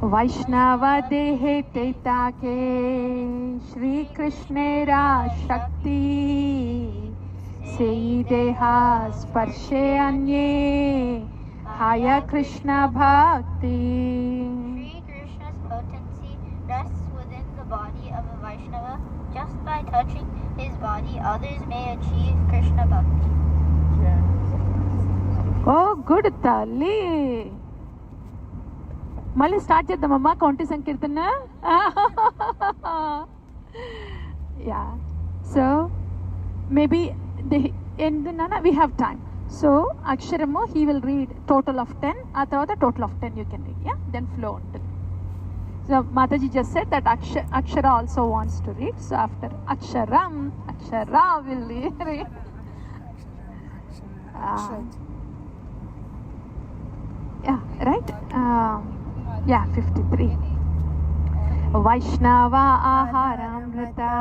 वैष्णव देहे तेताके श्री कृष्णेरा शक्ति सेई देहा स्पर्शे अन्ये हाय कृष्ण भक्ति. Sri Krishna's potency rests within the body of a Vaishnava. Just by touching his body, others may achieve Krishna Bhakti. Oh, good తల్లి. మళ్ళీ start చేద్దామమ్మా కౌంటి Sankirtana. Yeah, so maybe we have time. So అక్షరము he will read total of 10, ఆ తర్వాత total of 10 you can read, yeah, then flow ఉంటుంది. So Mataji just said that Akshara also wants to read, so after Akshara will read. Yeah, right? Yeah, 53. Vaishnava aharamrita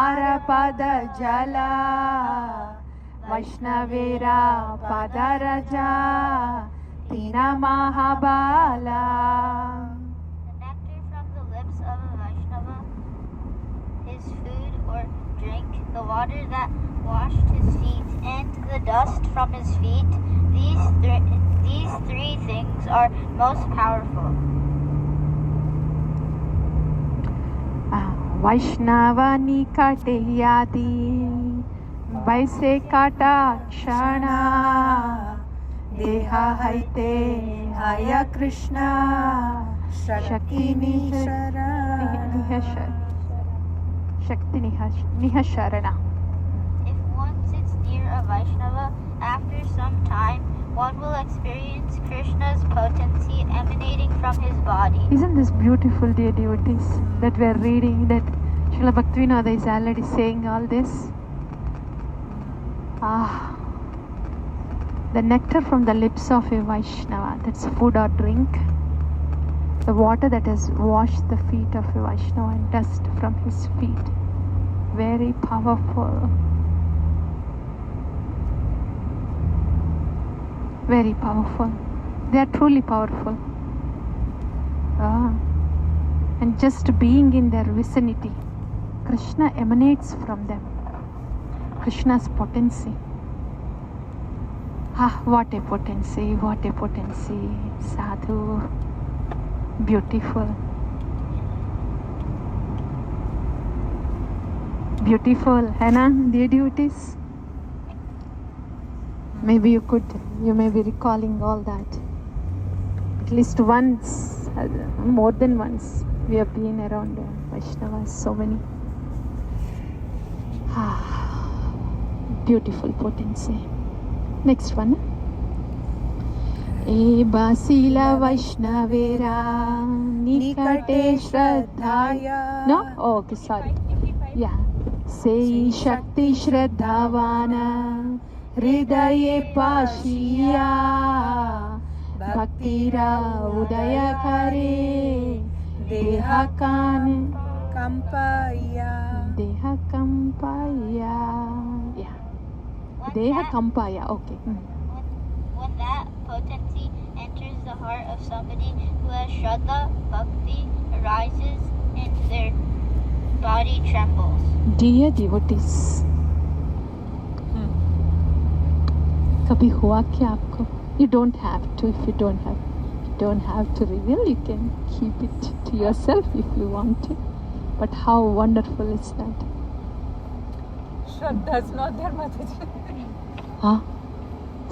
arapada jala Vaishnavera padaraja tina mahabala. The nectar from the lips of a Vaishnava, his food or drink, the water that washed his feet, and the dust from his feet, these three things are most powerful. Vaishnava nikate yadi baise kata kshana deha haite haya Krishna shakti nihasharana. If one sits near a Vaishnava, after some time, one will experience Krishna's potency emanating from his body. Isn't this beautiful, dear devotees, that we are reading, that Srila Bhaktivinoda is already saying all this? The nectar from the lips of a Vaishnava, that's food or drink. The water that has washed the feet of a Vaishnava and dust from his feet. Very powerful. Very powerful. They are truly powerful. And just being in their vicinity, Krishna emanates from them. Krishna's potency. What a potency, what a potency. Sadhu. Beautiful. Beautiful, hai na, dear devotees? Maybe you may be recalling all that. At least once, more than once, we have been around Vaishnavas, so many. Beautiful potency. Next one. E basila Vaishnavera nikate shraddhaya. No? Oh, okay, sorry. Yeah. Sei shakti shraddhavana hridaye pashiya bhaktira udaya kare deha kampaya. Yeah. Deha kampaya, okay. When that potency enters the heart of somebody who has Shraddha, Bhakti arises and their body trembles. Dear devotees, कभी हुआ क्या आपको? You don't have to. If you don't have to reveal, you can keep it to yourself if you want to. But how wonderful is that? Shraddha is not there, Mataji.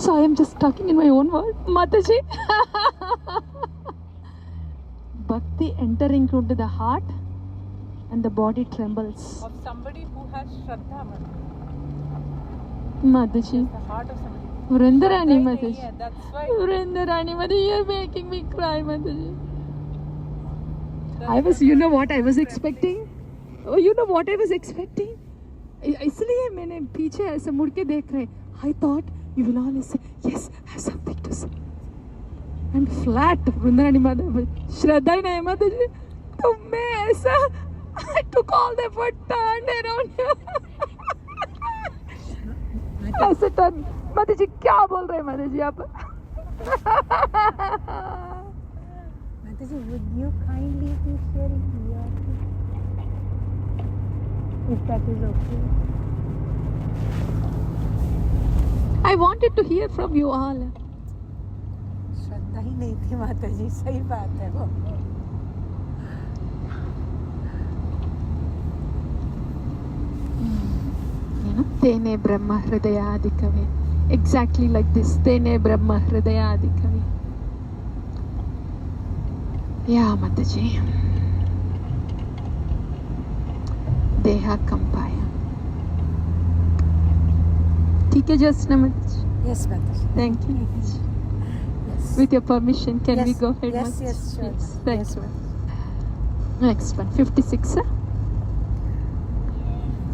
So I am just talking in my own word, Mataji. Bhakti entering into the heart and the body trembles. Of somebody who has Shraddha, Mataji. The heart of somebody. Vrindarani Mataji. Yeah, that's why. Vrindarani Mataji, you are making me cry, Mataji. You know what I was expecting? Oh, you know what I was expecting? इसलिए मैंने पीछे ऐसे मुड़ के देख रहे. I thought you will always say, yes, I have something to say. And flat, Vrindarani Mataji. Shraddha ही नहीं Mataji. तो मैं ऐसा, I took all the effort, turned around you. ऐसे turn. Mataji क्या बोल रहे हैं Mataji आप? Mataji, would you kindly be sharing your if that is okay? I wanted to hear from you all. श्रद्धा ही नहीं थी माताजी, सही बात है वो. You know, Tene Brahma Hridayadikavi. Exactly like this. Tene Brahma Hridayadikavi. Yeah, Mataji. Deha Kampaya. ठीक है just Mataji. Yes, Mataji. Thank you. Mataji. Yes. With your permission, can we Yes. go ahead? Yes, Mataji? yes, sure. Yes, thanks. Yes, Next one, 56.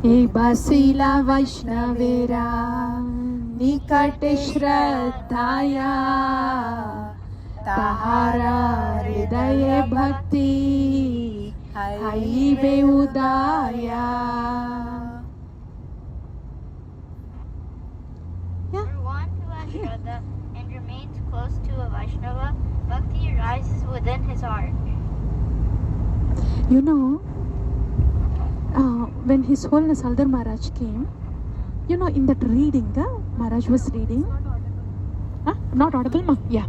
हे बासीला वैष्णवेरा निकट श्रद्धाया ताहारा हृदय भक्ति हाई बे उदाया. For one who has Shraddha and remains close to a Vaishnava, bhakti arises within his heart. You know, when His Holiness Haldar Maharaj came, you know, in that reading, Maharaj was reading. Not audible, ma? Yeah.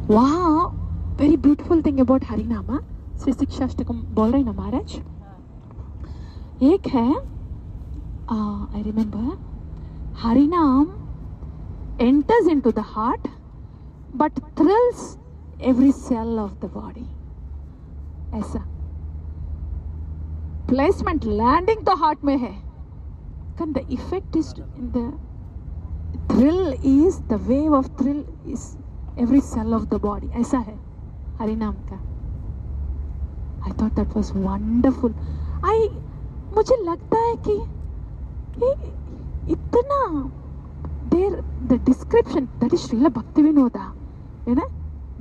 Wow, very beautiful thing about Harinama. Sri Sikshastakam बोल रहे ना महाराज. एक है, I remember, Harinam enters into the heart, but thrills every cell of the body. ऐसा. Placement landing तो heart में है. Can the effect is in the thrill is the wave of thrill is every cell of the body. ऐसा है हरिनाम का. I thought that was wonderful. मुझे लगता है कि इतना the description that is Srila Bhaktivinoda, you know,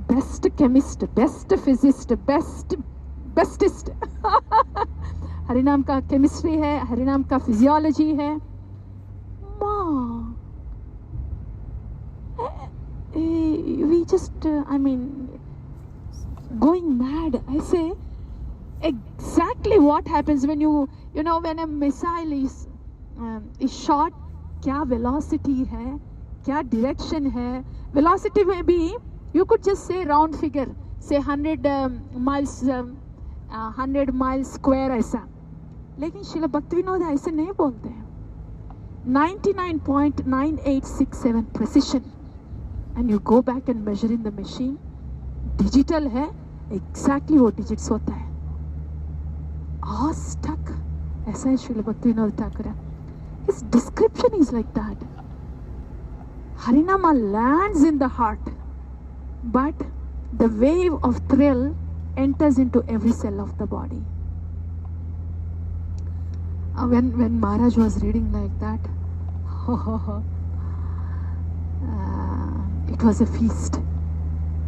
best chemist, best physicist, bestest. हरिनाम का केमिस्ट्री है, हरिनाम का फिजियोलॉजी है. We just, I mean, going mad. I say exactly what happens when you know, when a missile is shot. क्या velocity है, क्या direction है. Velocity में भी you could just say round figure, say 100 miles 100 miles square ऐसा. लेकिन श्रील भक्तिविनोद ऐसे नहीं बोलते हैं. 99.9867 precision, and you go back and measure in the machine. Digital है, exactly वो digits होता है. Awestruck, ऐसा है Srila Bhaktivinod Thakur. His description is like that. Harinama lands in the heart, but the wave of thrill enters into every cell of the body. When Maharaj was reading like that, it was a feast.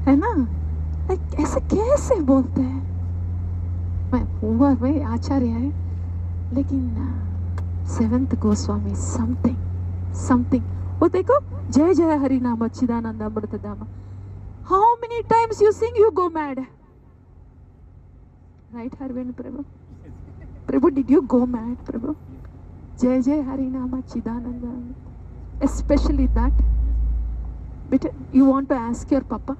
है ना? Like ऐसे कैसे बोलते हैं? मैं आचार्य है, लेकिन seventh Goswami something. वो देखो, जय जय हरि नाम अच्छिदानंद अमृत धाम. How many times you sing, you go mad? Right, Harvind Prabhu? Prabhu, did you go mad, Prabhu? Jai Jai Harinama Chidananda. Especially that. But you want to ask your papa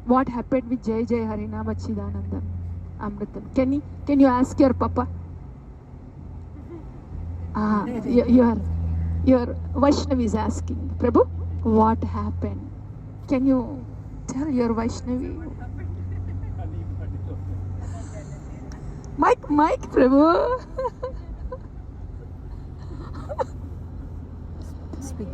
what happened with Jai Jai Harinama Chidananda Amritam. Can you ask your papa? Your Vaishnavi is asking, Prabhu, what happened? Can you tell your Vaishnavi? Mike, Prabhu. Speak.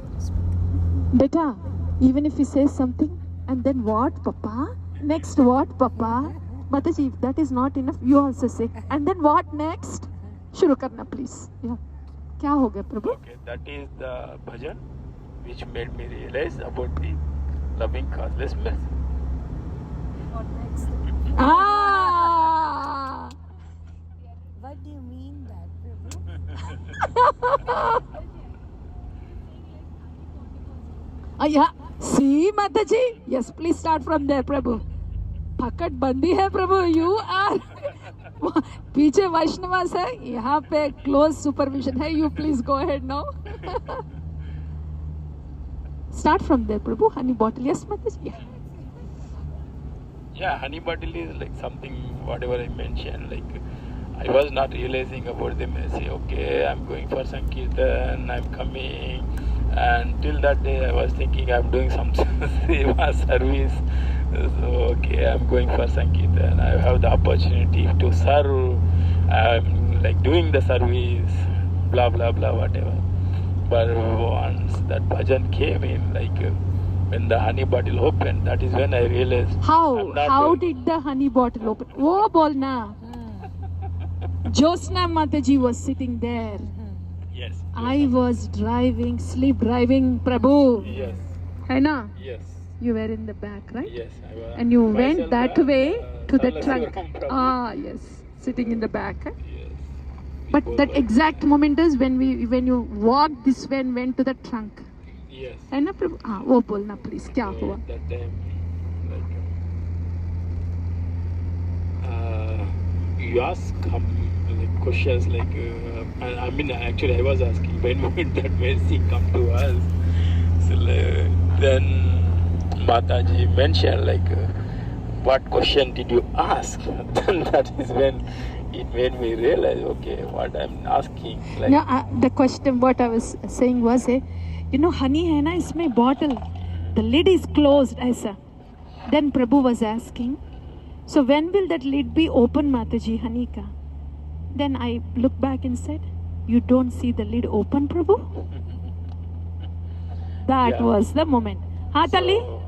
Beta, even if he says something, and then what, Papa? Next, what, Papa? Mataji, if that is not enough, you also say. And then what next? Shuru karna, please. Yeah. क्या हो गया प्रभु? Okay, that is the bhajan which made me realize about the loving causeless bliss. What next? Ah! What do you mean that, Prabhu? Yeah. See, Mataji? Yes, please start from there, Prabhu. पकड़ बंदी है प्रभु, you are पीछे वैष्णवास है, यहाँ पे close supervision है, you please go ahead now. Start from there, Prabhu. Honey bottle, yes, Mataji. Yeah, honey bottle is like something, whatever I mentioned, like I was not realizing about the mercy. Okay, I'm going for Sankirtan, I'm coming, and till that day I was thinking I'm doing some seva service. So, okay, I'm going for Sankirtan, I have the opportunity to serve, I'm like doing the service, blah blah blah, whatever. But once that bhajan came in, like when the honey bottle opened, that is when I realized. How did the honey bottle open? Oh, bolna. Josna Mataji was sitting there. Yes. I was driving, sleep driving, Prabhu. Yes. Hai na? Yes. You were in the back, right? Yes. I was. And you went myself, that way to the trunk. Salasivaram Prabhu. Ah, yes. Sitting in the back. Huh? Yes. But Both that were- exact moment is when you walked this way and went to the trunk. Yes. है ना प्रभु? हाँ, वो बोलना please, क्या So हुआ? that time, like, you ask like questions like, I mean, actually, I was asking when would that mercy come to us? So then Mataji mentioned like, what question did you ask? Then that is when it made me realize, okay, what I'm asking. Like, No, the question what I was saying was, honey है ना इसमें bottle, the lid is closed ऐसा. Then Prabhu was asking, so when will that lid be open, Mataji, honey ka? Then I looked back and said, you don't see the lid open, Prabhu? That Yeah. was the moment. हाँ Tali? so-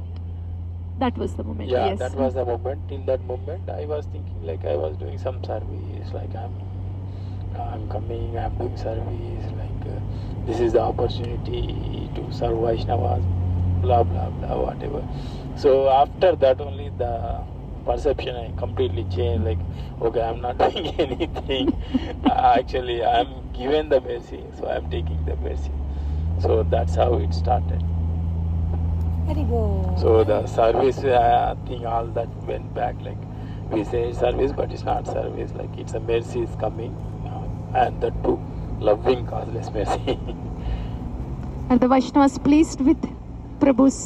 That was the moment. Yeah, yes. that was the moment. Till that moment, I was thinking like I was doing some service. Like I'm coming, I'm doing service. Like this is the opportunity to serve Vaishnavas. Blah blah blah, whatever. So after that, only the perception I completely changed. Like, okay, I'm not doing anything. Actually, I'm given the mercy, so I'm taking the mercy. So that's how it started. Very good. So the service thing, all that went back. Like we say service, but it's not service. Like it's a mercy is coming, and the two loving causeless mercy. And the Vaishnavas pleased with Prabhu's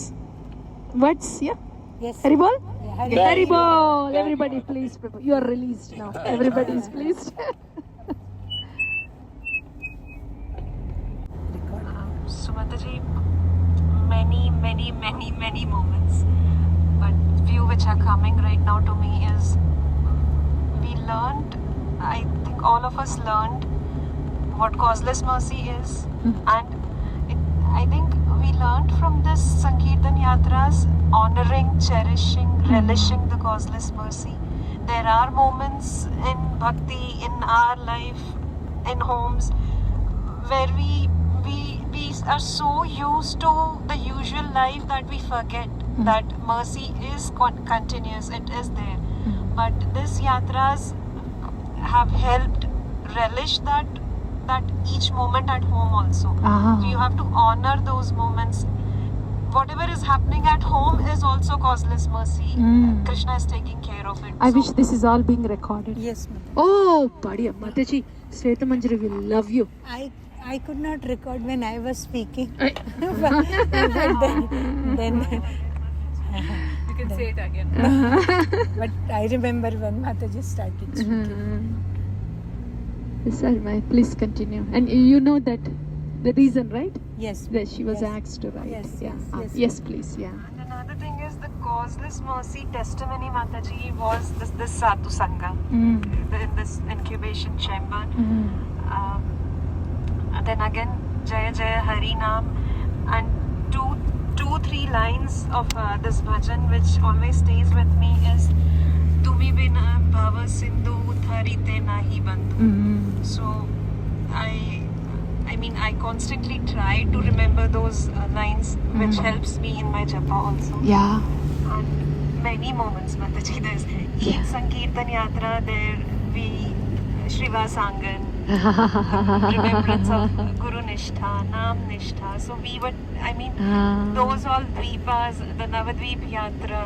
words, yeah? Yes. Haribol? Yeah, Thank Haribol! you. Thank Everybody you. please, Prabhu. You are released now. Everybody is pleased. Sumataji, many moments. But few which are coming right now to me is we learned, I think all of us learned what causeless mercy is. And I think we learned from this Sankirtan Yatras honoring, cherishing, relishing the causeless mercy. There are moments in bhakti, in our life, in homes, where we are so used to the usual life that we forget that mercy is continuous, it is there. But these yatras have helped relish that each moment at home also. Ah. You have to honor those moments. Whatever is happening at home is also causeless mercy. Krishna is taking care of it. I So- wish this is all being recorded. Yes, ma'am. Oh, Padya, Mataji, Shweta Manjari will love you. I could not record when I was speaking. I- but then You can say it again. but I remember when Mataji started speaking. Yes, Armai, please continue. And you know that the reason, right? Yes. That she was yes. asked to write. Yes, Yeah. yes, yes. Yes, please. Yeah. And another thing is the causeless mercy testimony, Mataji, was this Sadhu Sangha in this incubation chamber. And then again, Jaya Jaya Hari Nam, and three lines of this bhajan which always stays with me is Tumi bina bhava sindhu utharite nahi bandhu. So I mean I constantly try to remember those lines which helps me in my japa also. Yeah. And many moments, Mataji, there's each Sankirtan Yatra there we Srivasangan, remembrance of Guru Nishtha, Nam Nishtha. So we would, I mean, those all Dvipas, the Navadvip Yatra,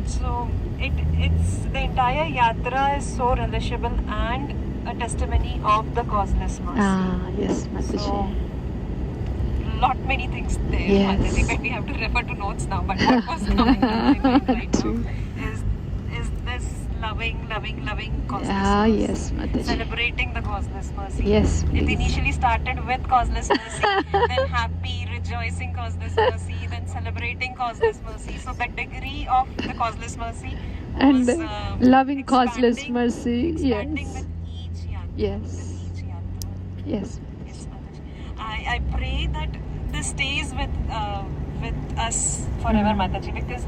So it's the entire yatra is so relishable and a testimony of the causeless mercy. Ah, yes, Mataji. So, lot many things there. Yes. Mataji, but we have to refer to notes now. But what was coming to my mind right True. now is this loving causeless Ah, mercy. yes, Mataji. Celebrating the causeless mercy. Yes, It please. initially started with causeless mercy, then happy, rejoicing causeless mercy, then celebrating causeless mercy. So the degree of the causeless mercy And was loving causeless expanding- mercy. expanding Yes. with each yatra. Yes. With each yatra. Yes. Yes, Mataji. I pray that this stays with us forever, Mataji, because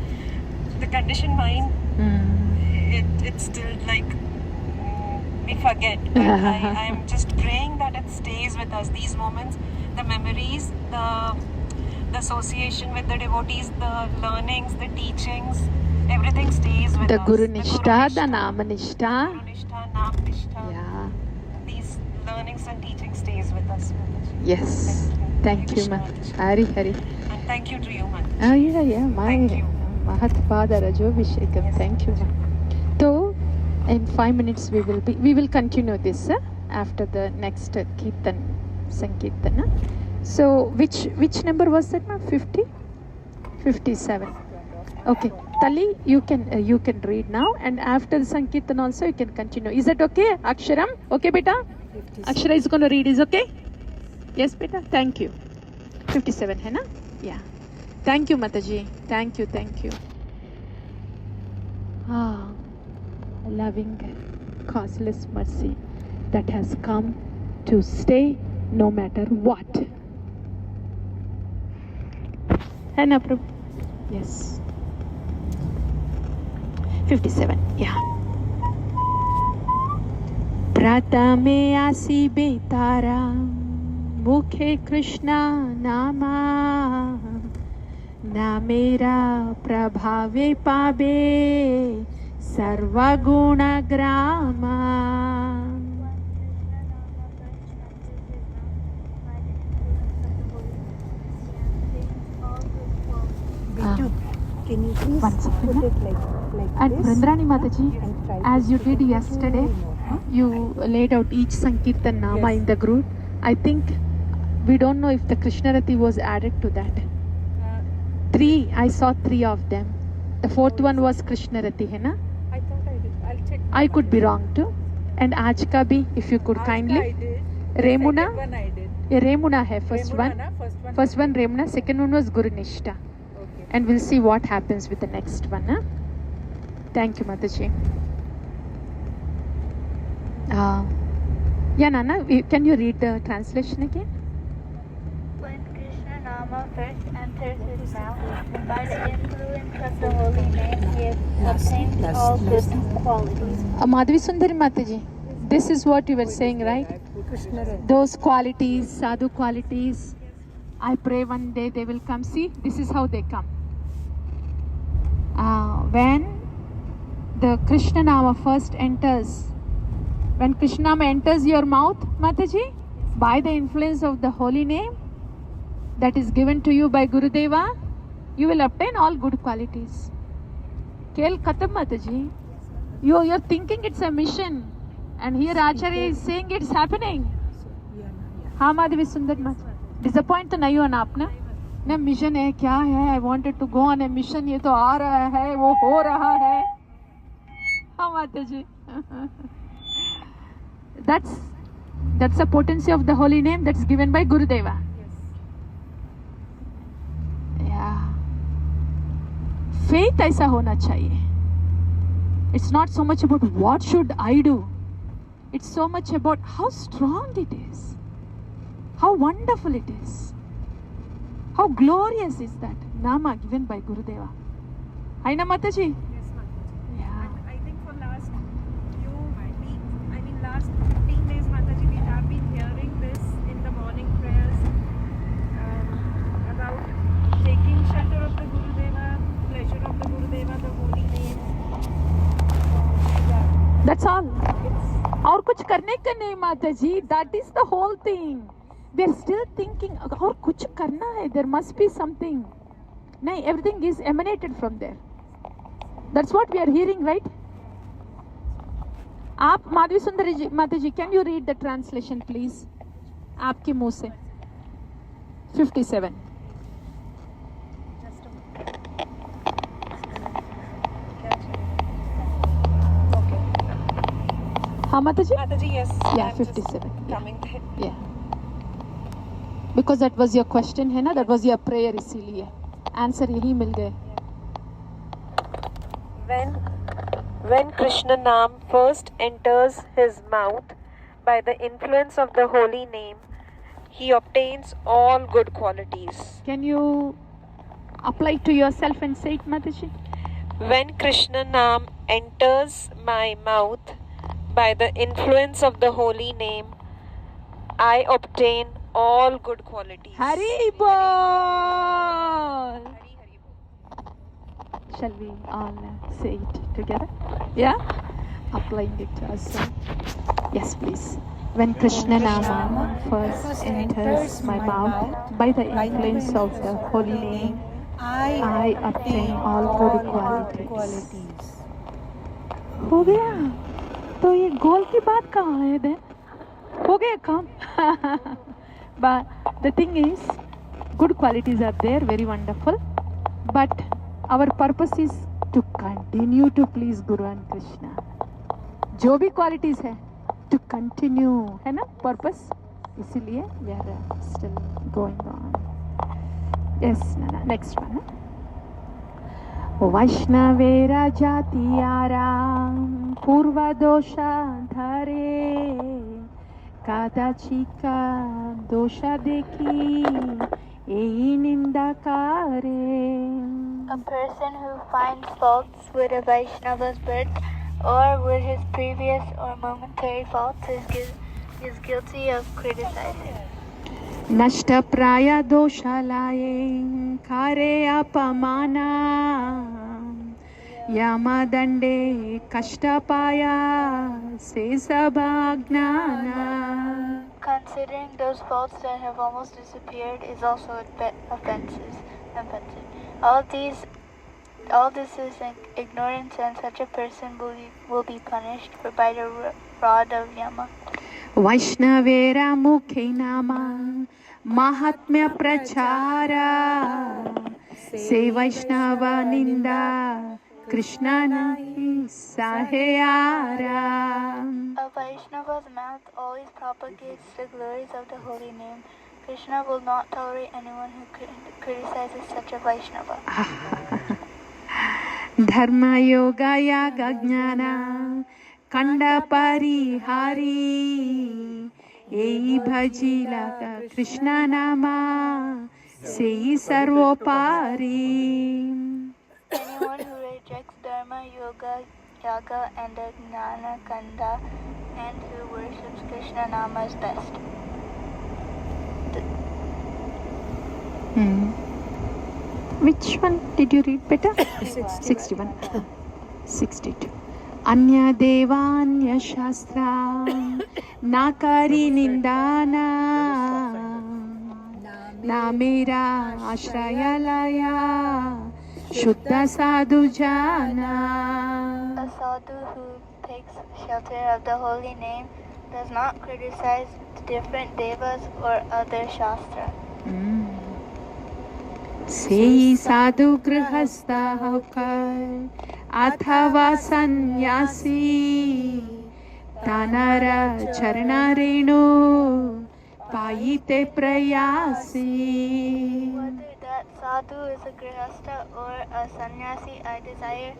the conditioned mind, it's still like we forget. But I'm just praying that it stays with us. These moments, the memories, the association with the devotees, the learnings, the teachings, everything stays with The us. Guru Nishtha, the Nama Nishtha. Guru Nishtha, Nam Nishtha. Yeah. These learnings and teachings stays with us, Mataji. Yes. Thank you, ma. Hari Hari. And thank you to you, Mataji. Ah, yeah. My Thank you. Mahatpada Rajobhishekam. Yes, Thank you, ma. So, in 5 minutes we will continue this after the next Kirtan, Sankirtana. So, which number was that, ma? 50? 57. Okay. Tali, you can read now, and after the Sankirtan also you can continue. Is that okay, Aksharam? Okay, beta? Akshara is going to read, is okay? Yes, beta? Thank you. 57, hai na? Yeah. Thank you, Mataji. Thank you. Ah, loving, causeless mercy that has come to stay no matter what. Hai na, Prabhu? Yes. 57, yeah. प्रथमे आसी बेतारा मुखे कृष्णा नामा ना मेरा प्रभावे पावे सर्वगुण ग्रामा. Bitu, can you please One second, put huh? it like And this? Vrindrani Mataji, And try as to you put did it yesterday, slowly more. you laid out each Sankirtan Nama Yes. in the group. I think we don't know if the Krishnarati was added to that. I saw three of them. The fourth one was Krishnarati, hai na? I thought I did. I'll check. I could be wrong too. And Ajka bhi, if you could I kindly. did. Remuna? Second one I did. Yeah, Remuna hai, first Remuna one. na, first one. First one Remuna, second one was Guru Nishtha. Okay. And we'll see what happens with the next one. Huh? Thank you, Mataji. Yeah, Nana, can you read the translation again? When Krishna Nama first enters his mouth, by the influence of the holy name, he obtains all good qualities. Madhavi Sundari Mataji, this is what you were saying, right? Krishna Rai. Those qualities, sadhu qualities. I pray one day they will come. See, this is how they come. When the Krishna Nama first enters, when Krishna Nama enters your mouth, Mataji, by the influence of the holy name that is given to you by Gurudeva, you will obtain all good qualities. Kel Khatam, Mataji. You're thinking it's a mission, and here Acharya is saying it's happening. हाँ माधवी सुंदर मत disappoint तो नहीं होना आपने ना mission है क्या है I wanted to go on a mission ये तो आ रहा है वो हो रहा है हाँ माता जी that's a potency of the holy name that's given by Gurudeva. Yeah, faith ऐसा होना चाहिए. It's not so much about what should I do, it's so much about how strong it is. How wonderful it is. How glorious is that Nama given by Gurudeva. Aina Mataji? Yes, Mataji. Yeah. And I think for last few weeks, last 15 days, Mataji, we have been hearing this in the morning prayers about taking shelter of the Gurudeva, pleasure of the Gurudeva, the holy name. Yeah, That's all. it's और कुछ करने का नहीं माताजी. That is the whole thing. We are still thinking और कुछ करना है. There must be something. नहीं, everything is emanated from there. That's what we are hearing, right? आप माधवी सुंदरी जी, माता जी, can you read the translation, please? आपके मुंह से 57. हाँ माता जी? Mataji, yes. Yeah, I'm just 57. Coming there. Yeah. Because that was your question है ना, that was your prayer, इसीलिए आंसर यही मिल गए. When Krishna Nam first enters his mouth by the influence of the holy name, he obtains all good qualities. Can you apply to yourself and say it, Mataji? When Krishna Nam enters my mouth by the influence of the holy name, I obtain all good qualities. Hari bol. Shall we all say it together? Yeah? Applying it to ourselves. Yes, please. When Krishna Nama first enters my mouth by the influence of the holy name, I obtain all good qualities. हो गया. तो ये गोल की बात कहाँ है then? हो गया काम. But the thing is, good qualities are there, very wonderful. But our purpose is to continue to please Guru and Krishna. जो भी qualities है, to continue, है ना purpose? इसीलिए we are still going on. Yes, Nana, next one. वैष्णवेरा जातियारा पूर्व दोषा धरे कदाचिका दोषा देखी यही निंदा करे. A person who finds faults with a Vaishnava's birth or with his previous or momentary faults is guilty of criticizing. नष्ट प्राय दोषालये कारे अपमाना यमदंडे कष्टपाया से सभाज्ञाना. Considering those faults that have almost disappeared is also offensive. All this is ignorance, and such a person will be punished by the rod of Yama. वैष्णवेरा मुखे नामा महात्म्य प्रचारा से वैष्णव निंदा कृष्ण नहीं सहेयारा. A Vaishnava's mouth always propagates the glories of the holy name. Krishna will not tolerate anyone who criticizes such a Vaishnava. धर्म योग याग ज्ञान कंड परिहारी यही भजिला कृष्ण नामा से सर्वोपारी. Anyone who rejects Dharma, Yoga, Yaga, and the Gnana Kanda, and who worships Krishna Nama is best. Which one did you read better? 61. 62. अन्य देवान्य शास्त्रा नाकारी निंदाना ना मेरा आश्रय लाया शुद्ध साधु जाना. A sadhu who takes shelter of the holy name does not criticize different devas or other shastra. से साधु गृहस्थ होकर अथवा सन्यासी तानर चरण Renu पाईते प्रयासी. Whether that sadhu is a grihastha or a sannyasi, I desire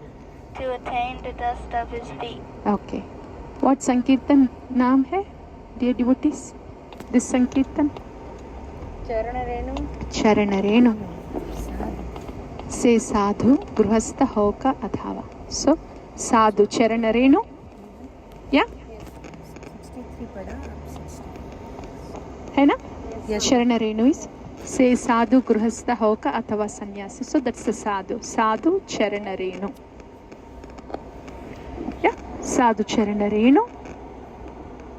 to attain the dust of his feet. Okay. What Sankirtan नाम है? Dear devotees, this Sankirtan? चरण रेणु से साधु गृहस्थ होकर अथवा. So साधु चरण रेणु. Yeah? 63 पढ़ा आप 60. है ना? चरण रेणु is से साधु गृहस्थ होकर अथवा सन्यासी. So that's the sadhu. Sadhu चरण रेणु. Yeah? साधु चरण रेणु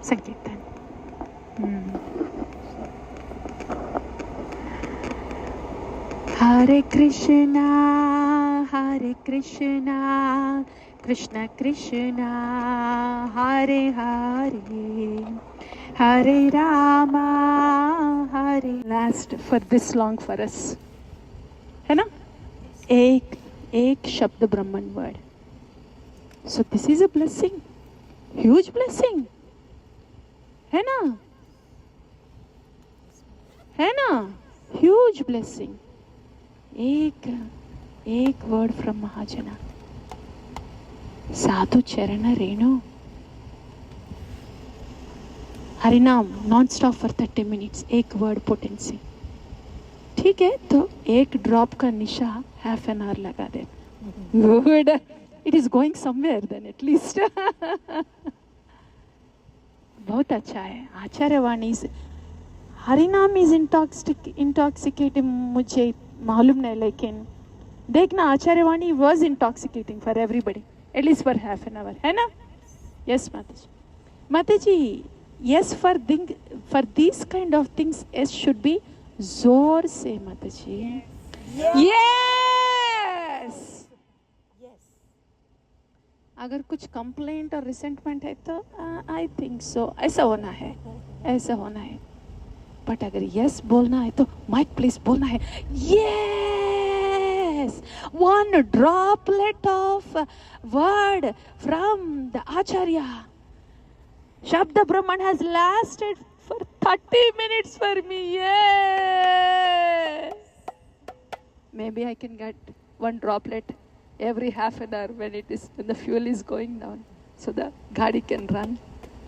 संकीर्तन. Hare Krishna, Hare Krishna, Krishna Krishna, Hare Hare, Hare Rama, Hare. Last for this long for us, है ना? एक शब्द ब्रह्मन word. So this is a blessing, huge blessing, है ना? है ना? Huge blessing. एक word from Mahajana. साधु चरण रेणु. हरिनाम नॉन स्टॉप फॉर 30 मिनट्स. एक वर्ड पोटेंसी. ठीक है, तो एक ड्रॉप का निशा हाफ एन आवर लगा दे. Good. It is going somewhere then at least. बहुत अच्छा है. आचार्यवाणी हरिनाम इज इंटॉक्सिकेटिंग. मुझे मालूम नहीं, लेकिन देखना आचार्यवाणी was intoxicating for everybody, at least for half an hour, है ना? यस माता जी. Yes for this kind of things as should be जोर से माता जी. यस. अगर कुछ कंप्लेंट और रिसेंटमेंट है तो आई थिंक सो ऐसा होना है, ऐसा होना है. बट अगर यस बोलना है तो माइक प्लीज बोलना है. Yes. One droplet of word from the Acharya. Shabda Brahman has lasted for 30 minutes for me. Yes. Maybe I can get one droplet every half an hour when the fuel is going down, so the gaadi can run.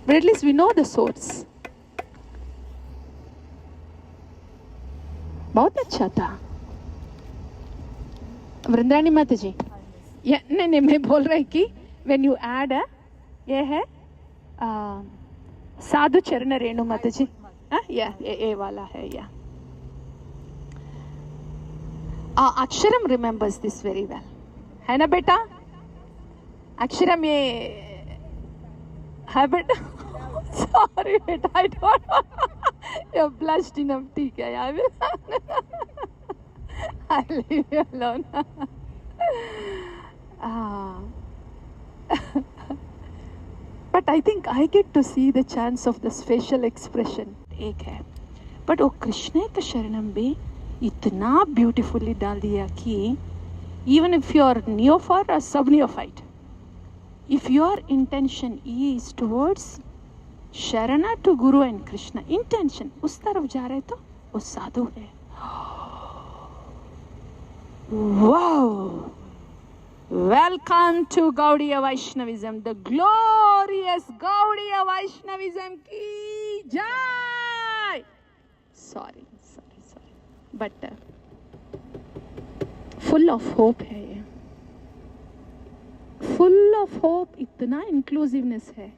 But at least we know the source. बहुत अच्छा था. वृंदारानी माता जी. नहीं मैं बोल रही कि when you add ये है साधु चरण रेणु माता जी. ये वाला है. या अक्षरम रिमेंबर्स दिस वेरी वेल, है ना बेटा? अक्षरम ये है बेटा. सॉरी बेटा, I don't know. You blushed enough. ठीक है, I will leave you alone. But I think I get to see the chance of this facial expression. एक है, but वो कृष्ण का शरणम भी इतना beautifully डाल दिया कि even if you are neophyte or sub-neophyte, if your intention is towards Sharana to Guru and Krishna, intention उस तरफ जा रहे तो वो साधु है. Wow! Welcome to Gaudiya Vaishnavism, the glorious Gaudiya Vaishnavism ki jai. Sorry, but full of hope hai ye. Full of hope, itna inclusiveness hai.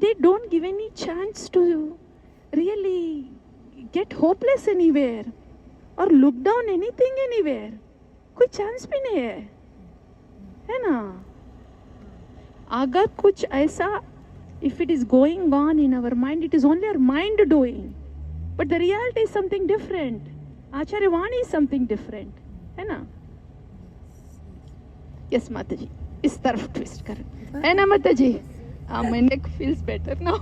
They don't give any chance to really get hopeless anywhere or look down anything anywhere. कोई chance भी नहीं है, है ना? अगर कुछ ऐसा, if it is going on in our mind, it is only our mind doing, but the reality is something different. Acharya Vani is something different, है ना? Yes माता जी, इस तरफ ट्विस्ट कर, है ना माता जी? My neck feels better now.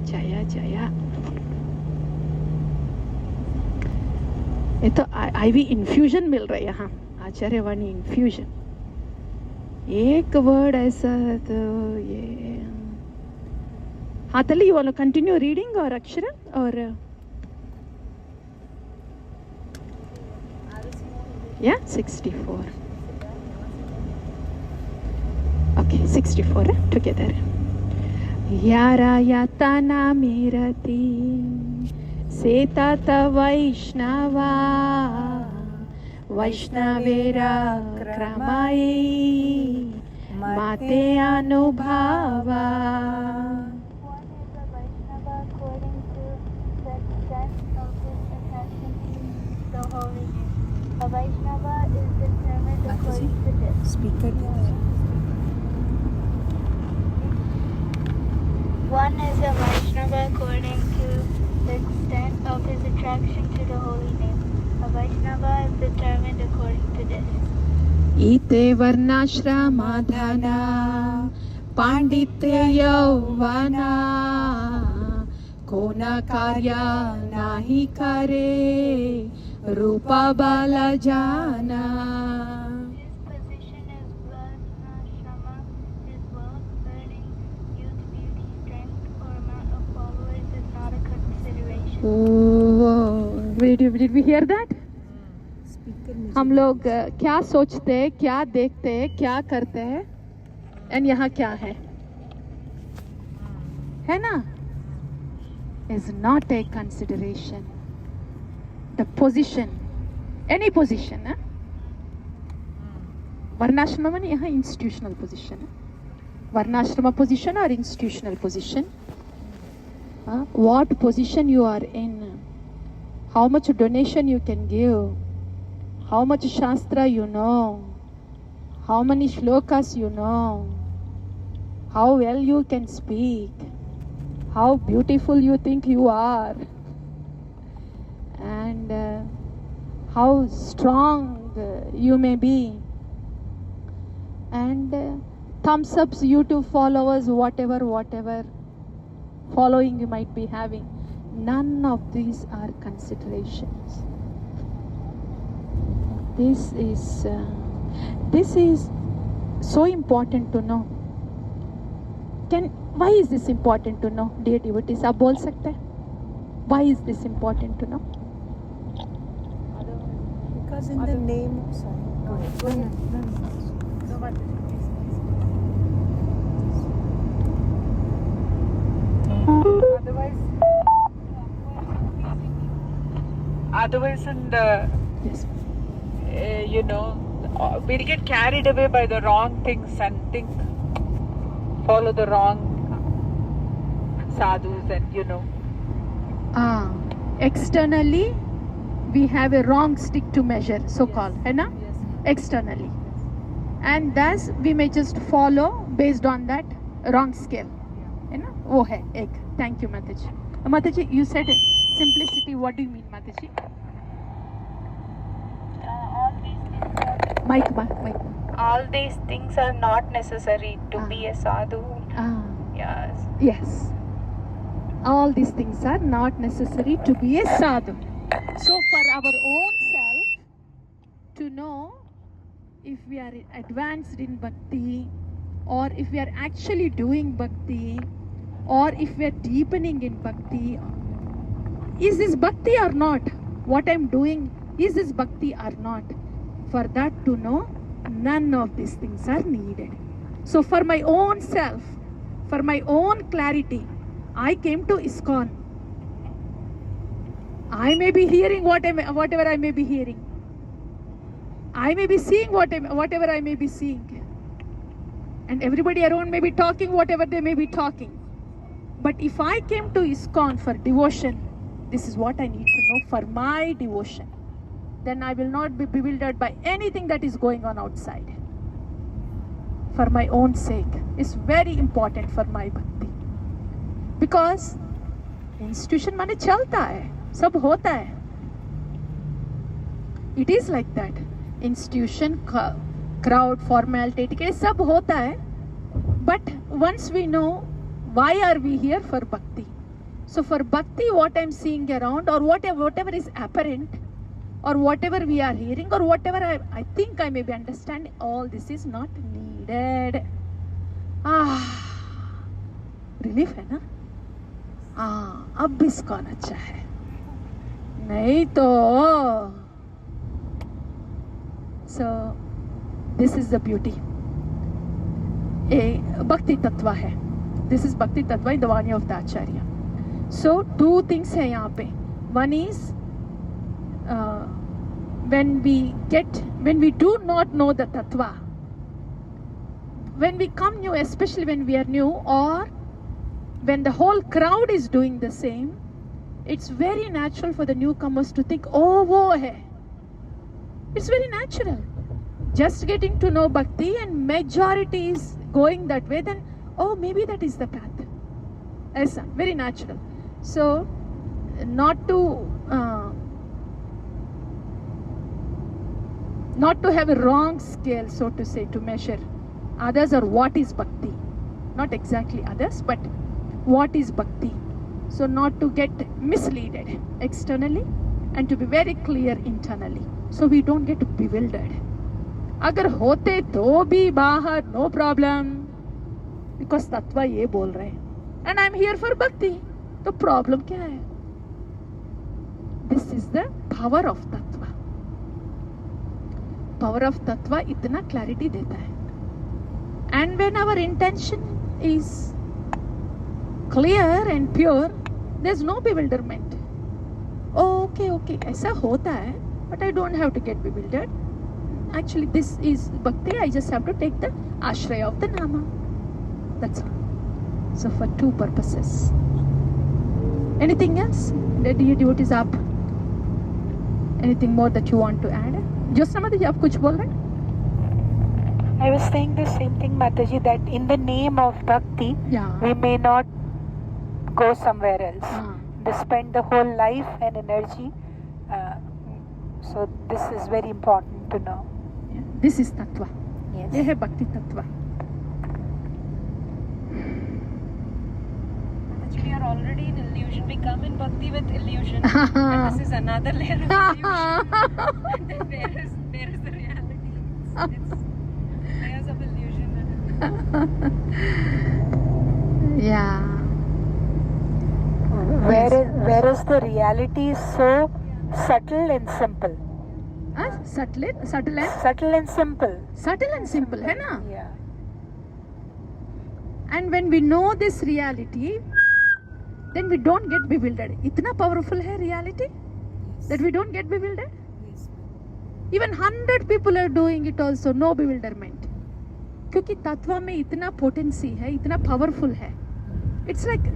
Jaya ये तो IV इन्फ्यूजन मिल रहा है यहाँ. आचार्य वाणी इन्फ्यूजन. एक वर्ड ऐसा तो ये. हाँ तली, you want to continue reading और अक्षरा और या 64. Okay 64 together. यारा यातना मेरती सेतात वैष्णवा वैष्णवेरा क्रमाई माते अनुभावा. One is a Vaishnava according to the extent of his attachment to the holy name. A Vaishnava is determined according to this. Speaker दे दीजिए. One is a Vaishnava according to the extent of his attraction to the holy name. A Vaishnava is determined according to this. इते वर्णाश्रमाधाना पांडित्य यौवना कोना कार्या नाही करे रूपा बाला जाना. His position as Varnashrama, his wealth, learning, youth, beauty, strength, or amount of followers is not a consideration. Oh, did we hear that? Speaker में हम लोग क्या सोचते हैं, क्या देखते हैं, क्या करते हैं, एंड यहाँ क्या है ना? Is not a consideration. The position, any position, है? वर्णाश्रम में यहाँ institutional position है. वर्णाश्रम position or institutional position? What position you are in? How much donation you can give? How much Shastra you know? How many shlokas you know? How well you can speak? How beautiful you think you are? And how strong you may be? And thumbs ups, YouTube followers, whatever following you might be having. None of these are considerations. This is so important to know. Why is this important to know, dear devotees? आप बोल सकते हैं? Why is this important to know? Because in the name of Sai. Otherwise in the, Yes. we'll get carried away by the wrong things and follow the wrong sadhus and Externally, we have a wrong stick to measure, so-called, है ना? Externally. And thus, we may just follow based on that wrong scale. है ना? वो है एक. Thank you, Mataji. Mataji, you said simplicity. What do you mean, Mataji? Mike. All these things are not necessary to be a sadhu. Yes. Yes. All these things are not necessary to be a sadhu. So for our own self to know if we are advanced in bhakti, or if we are actually doing bhakti, or if we are deepening in bhakti, is this bhakti or not? What I'm doing, is this bhakti or not? For that to know, none of these things are needed. So for my own self, for my own clarity, I came to ISKCON. I may be hearing whatever I may be hearing. I may be seeing whatever I may be seeing. And everybody around may be talking whatever they may be talking. But if I came to ISKCON for devotion, this is what I need to know for my devotion. Then I will not be bewildered by anything that is going on outside. For my own sake, it's very important for my bhakti. Because institution माने चलता है, सब होता है. It is like that. Institution, crowd, formality, etiquette, सब होता है. But once we know why are we here for bhakti. So for bhakti, what I'm seeing around, or whatever is apparent, or whatever we are hearing, or whatever I think I may be understanding, all this is not needed. Relief है ना? अब भी ISKCON अच्छा है. नहीं तो. So this is the beauty. A bhakti tattva है. This is bhakti tattva in the Vani of the Acharya. So two things है यहाँ पे. One is when we do not know the tattva, when we come new, especially when we are new, or when the whole crowd is doing the same, it's very natural for the newcomers to think, oh, wo hai. It's very natural. Just getting to know bhakti and majority is going that way, then, oh, maybe that is the path. Yes, very natural. So, not to have a wrong scale, so to say, to measure others or what is bhakti. Not exactly others, but what is bhakti. So not to get misleaded externally and to be very clear internally. So we don't get bewildered. अगर होते तो भी बाहर, no problem. Because तत्वा ये बोल रहे हैं. And I'm here for bhakti. तो problem क्या है? This is the power of tattva. Power of tattva इतना clarity देता है. And when our intention is clear and pure, there's no bewilderment. Oh, okay, ऐसा होता है, but I don't have to get bewildered. Actually, this is bhakti. I just have to take the ashraya of the nama. That's all. So for two purposes. Anything else? The devotees up. Anything more that you want to add? Jyosna Mataji, आप कुछ बोल रहे हैं? I was saying the same thing, Mataji, that in the name of bhakti, Yeah. we may not go somewhere else. Ah. They spend the whole life and energy. So this is very important to know. Yeah. This is tattva. Yes. ये है भक्ति तत्व. Actually, you're already in illusion. We come in bhakti with illusion. And this is another layer of illusion. And then where is the reality? It's layers of illusion. Yeah. Whereas the reality is so subtle and simple. Subtle and Subtle and simple. simple, है ना? Yeah. And when we know this reality, then we don't get bewildered. इतना powerful है reality that we don't get bewildered. Even 100 people are doing it also, no bewilderment. क्योंकि तत्व में इतना potency है, इतना powerful है. It's like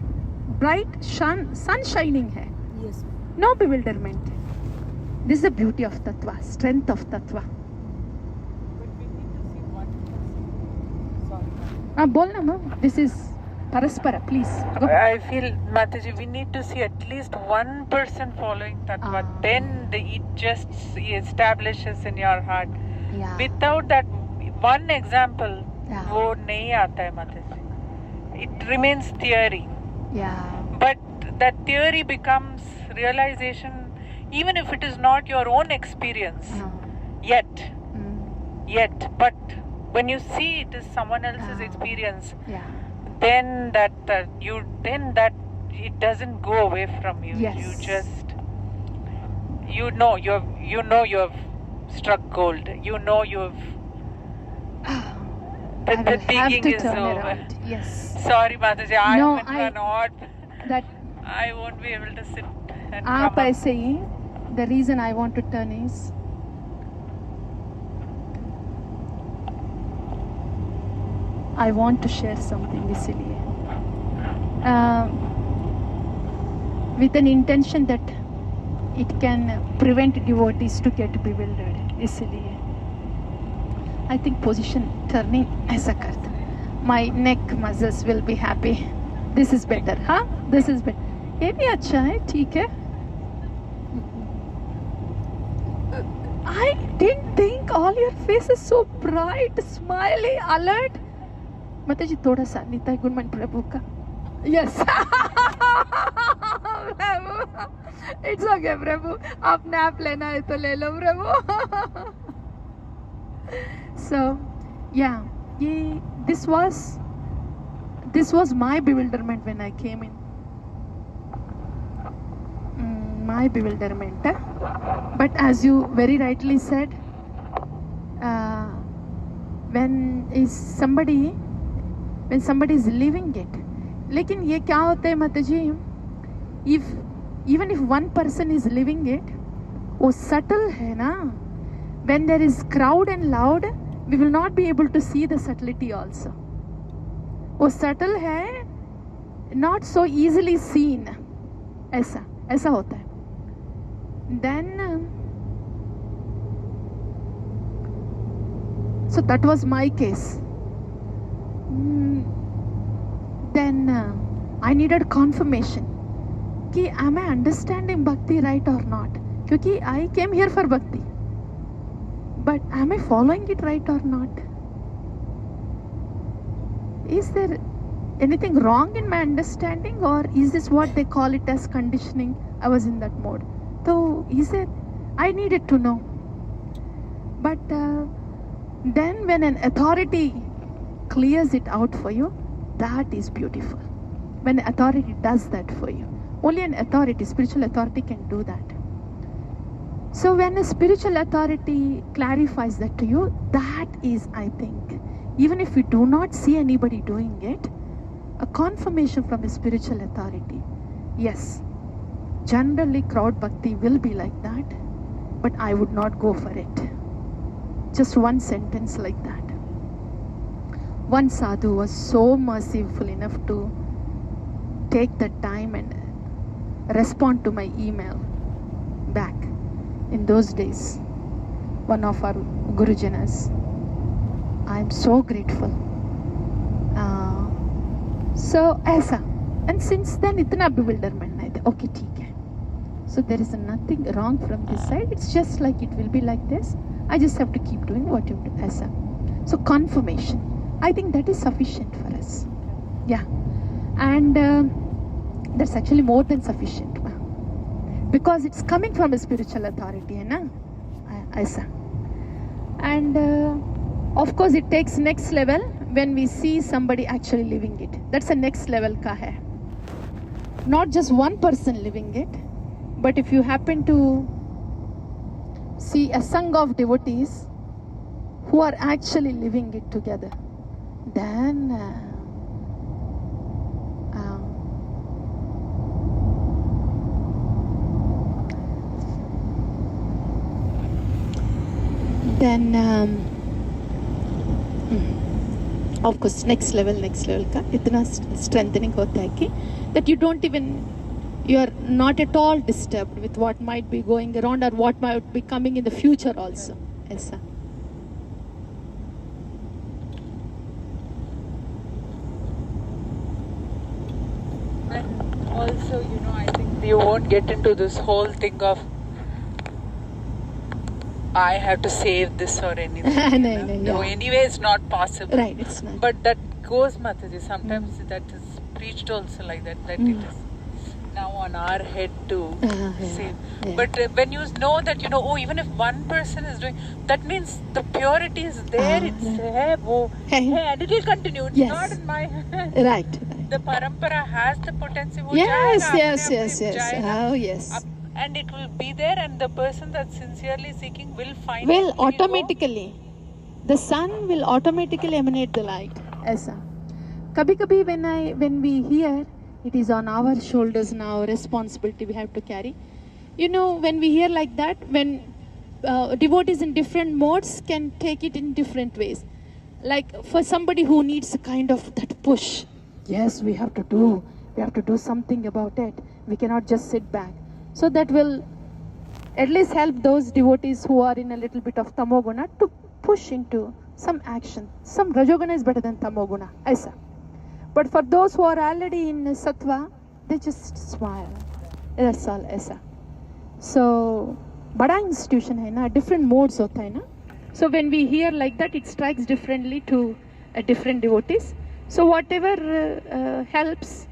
bright sun shining है. Yes. No bewilderment. This is the beauty of tattva, strength of tattva. बोलना ma'am. This is paraspara, please. Go. I feel, Mataji, we need to see at least one person following Tattva. Then it just establishes in your heart. Yeah. Without that one example, Yeah. वो नहीं आता है, Mataji. It remains theory. Yeah. But that theory becomes realization, even if it is not your own experience yet. But when you see it as someone else's experience, Yeah. then that it doesn't go away from you. Yes. You just you know you have struck gold. You know you've I the will have digging to is turn over. around. Yes. Sorry, Mataji, I No, went I- an odd. That I won't be able to sit and आप come up. ऐसे ही. The reason I want to turn is I want to share something इसीलिए. With an intention that it can prevent devotees to get bewildered. इसीलिए. I think position turning ऐसा करता. My neck muscles will be happy. This is better, हाँ? This is better. ये भी अच्छा है, ठीक है. I didn't think all your faces so bright, smiley, alert. Mataji, थोड़ा सा निताई गुणमन प्रभु का. Yes. प्रभु. It's okay, प्रभु. आप नैप लेना है तो ले लो, प्रभु. So, yeah, this was my bewilderment when I came in. My bewilderment. But as you very rightly said, when somebody is living it. लेकिन ये क्या होता है माताजी? Even if one person is living it, वो subtle है ना? When there is crowd and loud, we will not be able to see the subtlety also. वो subtle है, not so easily seen. ऐसा होता है. Then, so that was my case. Then I needed confirmation. कि am I understanding bhakti right or not? क्योंकि I came here for bhakti. But am I following it right or not? Is there anything wrong in my understanding, or is this what they call it as conditioning? I was in that mode. So is it? I needed to know. But then when an authority clears it out for you, that is beautiful. When authority does that for you. Only an authority, spiritual authority can do that. So when a spiritual authority clarifies that to you, that is, I think, even if we do not see anybody doing it, a confirmation from a spiritual authority. Yes, generally crowd bhakti will be like that, but I would not go for it. Just one sentence like that. One sadhu was so merciful enough to take the time and respond to my email back. In those days, one of our Gurujanas, I am so grateful. So ऐसा, and since then इतना bewilderment नहीं था. Okay, ठीक है. So there is nothing wrong from this side. It's just like it will be like this. I just have to keep doing what you do. ऐसा. So confirmation, I think that is sufficient for us. Yeah, and that's actually more than sufficient. Because it's coming from a spiritual authority, है ना? ऐसा. And of course it takes next level when we see somebody actually living it. That's the next level का है. Not just one person living it, but if you happen to see a sangha of devotees who are actually living it together, then of course next level का इतना strengthening होता है कि that you don't even, you are not at all disturbed with what might be going around or what might be coming in the future also. ऐसा. And also, I think you won't get into this whole thing of I have to save this or anything. No, anyway, it's not possible. Right, it's not. But that goes, Mataji. Sometimes that is preached also like that. That it is now on our head to save. Yeah. But when you know that, even if one person is doing, that means the purity is there. It's there. And it will continue. It's not in my hands. Right. The parampara has the potency. Yes. Oh, yes. And it will be there, and the person that's sincerely seeking will find will it. automatically, the sun will automatically emanate the light. ऐसा. कभी when we hear, it is on our shoulders now, responsibility we have to carry. When we hear like that, when devotees in different modes can take it in different ways. Like for somebody who needs a kind of that push, yes, we have to do something about it. We cannot just sit back. So that will at least help those devotees who are in a little bit of tamoguna to push into some action. Some rajoguna is better than tamoguna. Aisa. But for those who are already in sattva, they just smile. That's all. Aisa. So, bada institution hai na, different modes hota hai na. So when we hear like that, it strikes differently to different devotees. So whatever helps,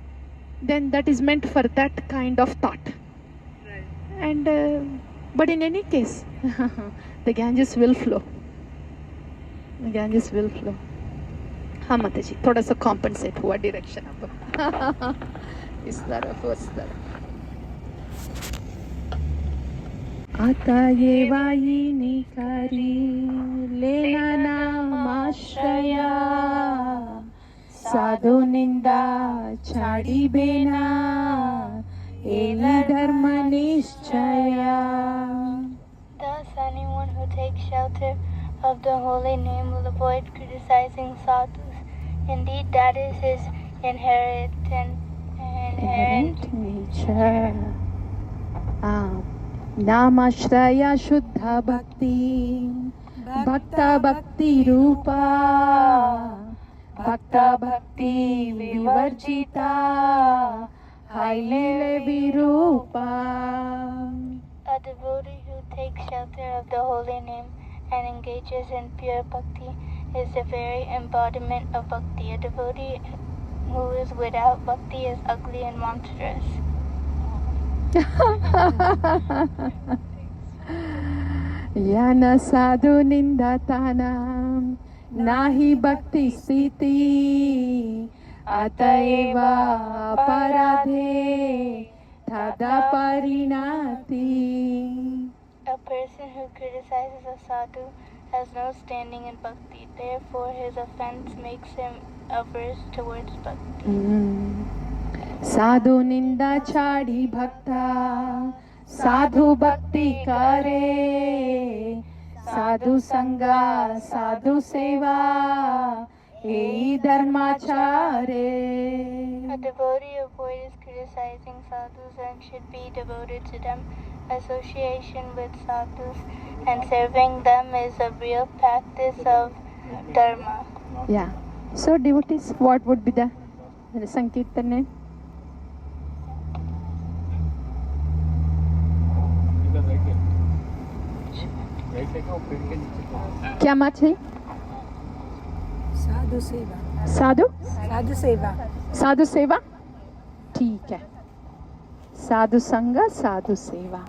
then that is meant for that kind of thought. And but in any case, the Ganges will flow. The Ganges will flow. हाँ माता जी, थोड़ा सा compensate हुआ direction अब. इस तरफ उस तरफ. आता ये वायिनी करी लेना नाम आश्रया साधु निंदा छाड़ी बेना एली धर्म निश्चया. Thus, anyone who takes shelter of the holy name will avoid criticizing sadhus. Indeed, that is his inherent nature. Namashraya Shuddha Bhakti Bhakta Bhakti Rupa Bhakta Bhakti Vivarjita haile virupa. A devotee who takes shelter of the holy name and engages in pure bhakti is the very embodiment of bhakti. A devotee who is without bhakti is ugly and monstrous. Yana sadhu nindatanam nahi bhakti stiti ataiva paradhe tada parinati. A person who criticizes a sadhu has no standing in bhakti. Therefore, his offense makes him averse towards bhakti. Sadhu ninda chadi bhakta sadhu bhakti kare sadhu sanga sadhu seva ei dharmachare. A devotee avoids criticizing sadhus and should be devoted to them. Association with sadhus and serving them is a real practice of dharma. Yeah. So devotees, what would be the Sankirtan name? क्या मत है? साधु सेवा. साधु साधु सेवा. साधु सेवा. ठीक है. साधु संग साधु सेवा.